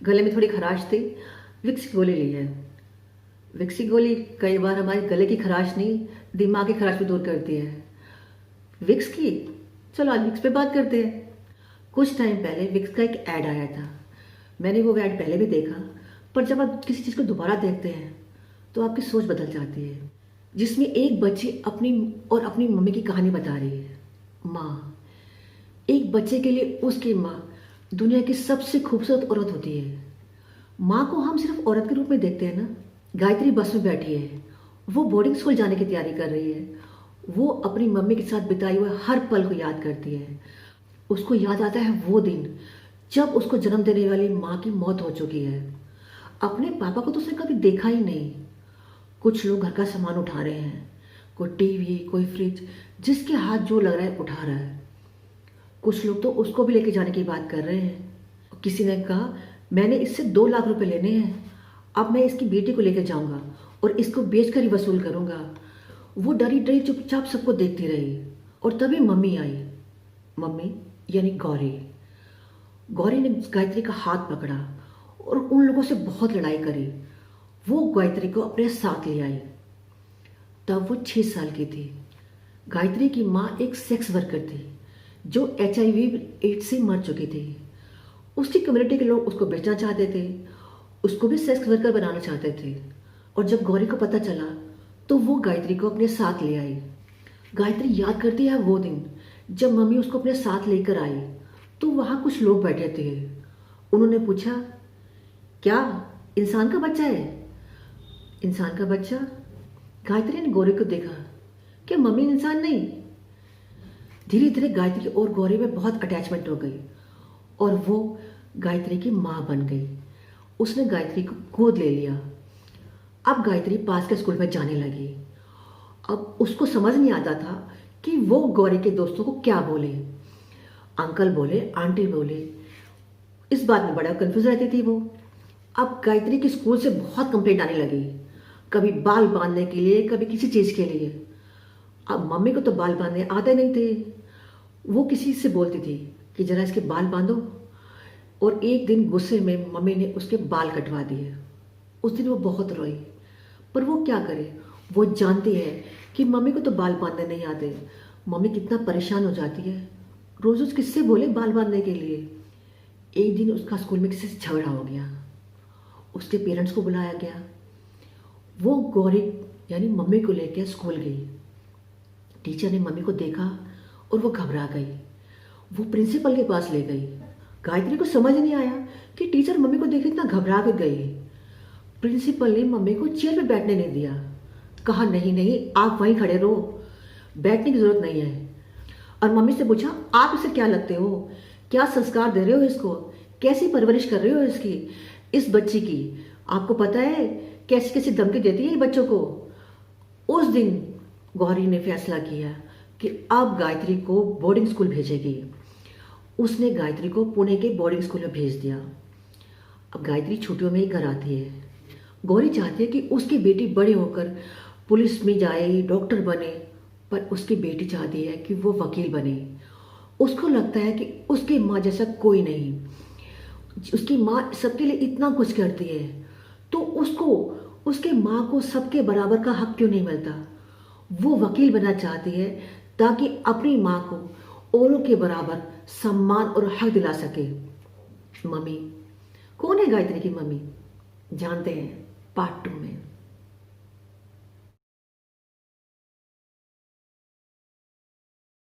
गले में थोड़ी खराश थी, विक्स की गोली ली है। विक्स की गोली कई बार हमारे गले की खराश नहीं, दिमाग की खराश भी दूर करती है। विक्स की, चलो आज विक्स पे बात करते हैं। कुछ टाइम पहले विक्स का एक ऐड आया था। मैंने वो ऐड पहले भी देखा, पर जब आप किसी चीज़ को दोबारा देखते हैं तो आपकी सोच बदल जाती है। जिसमें एक बच्ची अपनी मम्मी की कहानी बता रही है। माँ, एक बच्चे के लिए उसकी माँ दुनिया की सबसे खूबसूरत औरत होती है। माँ को हम सिर्फ औरत के रूप में देखते हैं ना। गायत्री बस में बैठी है, वो बोर्डिंग स्कूल जाने की तैयारी कर रही है। वो अपनी मम्मी के साथ बिताए हुए हर पल को याद करती है। उसको याद आता है वो दिन जब उसको जन्म देने वाली माँ की मौत हो चुकी है। अपने पापा को तो उसने कभी देखा ही नहीं। कुछ लोग घर का सामान उठा रहे हैं, कोई टीवी, कोई फ्रिज, जिसके हाथ जो लग रहा है उठा रहा है। कुछ लोग तो उसको भी लेके जाने की बात कर रहे हैं। किसी ने कहा, मैंने इससे 2 लाख रुपए लेने हैं, अब मैं इसकी बेटी को लेकर जाऊंगा और इसको बेचकर ही वसूल करूंगा। वो डरी डरी चुपचाप सबको देखती रही और तभी मम्मी आई। मम्मी यानी गौरी। गौरी ने गायत्री का हाथ पकड़ा और उन लोगों से बहुत लड़ाई करी। वो गायत्री को अपने साथ ले आई। तब वो 6 साल की थी। गायत्री की माँ एक सेक्स वर्कर थी जो HIV एड्स से मर चुकी थी। उसकी कम्युनिटी के लोग उसको बेचना चाहते थे, उसको भी सेक्स वर्कर बनाना चाहते थे। और जब गौरी को पता चला तो वो गायत्री को अपने साथ ले आई। गायत्री याद करती है वो दिन जब मम्मी उसको अपने साथ लेकर आई तो वहाँ कुछ लोग बैठे थे। उन्होंने पूछा, क्या इंसान का बच्चा है? इंसान का बच्चा? गायत्री ने गौरी को देखा, क्या मम्मी इंसान नहीं? धीरे धीरे गायत्री और गौरी में बहुत अटैचमेंट हो गई और वो गायत्री की माँ बन गई। उसने गायत्री को गोद ले लिया। अब गायत्री पास के स्कूल में जाने लगी। अब उसको समझ नहीं आता था कि वो गौरी के दोस्तों को क्या बोले। अंकल बोले, आंटी बोले, इस बात में बड़ा कंफ्यूज रहती थी वो। अब गायत्री की स्कूल से बहुत कंप्लेंट आने लगी, कभी बाल बांधने के लिए, कभी किसी चीज़ के लिए। अब मम्मी को तो बाल बांधने आते नहीं थे। वो किसी से बोलती थी कि जरा इसके बाल बांधो, और एक दिन गुस्से में मम्मी ने उसके बाल कटवा दिए। उस दिन वो बहुत रोई, पर वो क्या करे। वो जानती है कि मम्मी को तो बाल बांधने नहीं आते। मम्मी कितना परेशान हो जाती है, रोज रोज किससे बोले बाल बांधने के लिए। एक दिन उसका स्कूल में किसी से झगड़ा हो गया, उसके पेरेंट्स को बुलाया गया। वो गौरी यानी मम्मी को लेकर स्कूल गई। टीचर ने मम्मी को देखा और वो घबरा गई। वो प्रिंसिपल के पास ले गई। गायत्री को समझ नहीं आया कि टीचर मम्मी को देख इतना घबरा कर गई। प्रिंसिपल ने मम्मी को चेयर पे बैठने नहीं दिया। कहा, नहीं नहीं, आप वहीं खड़े रहो, बैठने की जरूरत नहीं है। और मम्मी से पूछा, आप इसे क्या लगते हो? क्या संस्कार दे रहे हो इसको? कैसी परवरिश कर रहे हो इसकी, इस बच्ची की? आपको पता है कैसी कैसी धमकी देती है बच्चों को? उस दिन गौरी ने फैसला किया कि अब गायत्री को बोर्डिंग स्कूल भेजेगी। उसने गायत्री को पुणे के बोर्डिंग स्कूल में भेज दिया। अब गायत्री छुट्टियों में ही घर आती है। गौरी चाहती है कि उसकी बेटी बड़े होकर पुलिस में जाए, डॉक्टर बने, पर उसकी बेटी चाहती है कि वो वकील बने। उसको लगता है कि उसकी माँ जैसा कोई नहीं। उसकी माँ सबके लिए इतना कुछ करती है, तो उसके माँ को सबके बराबर का हक क्यों नहीं मिलता? वो वकील बनना चाहती है ताकि अपनी माँ को औरों के बराबर सम्मान और हक दिला सके। मम्मी कौन है गायत्री की मम्मी? जानते हैं पार्ट 2 में।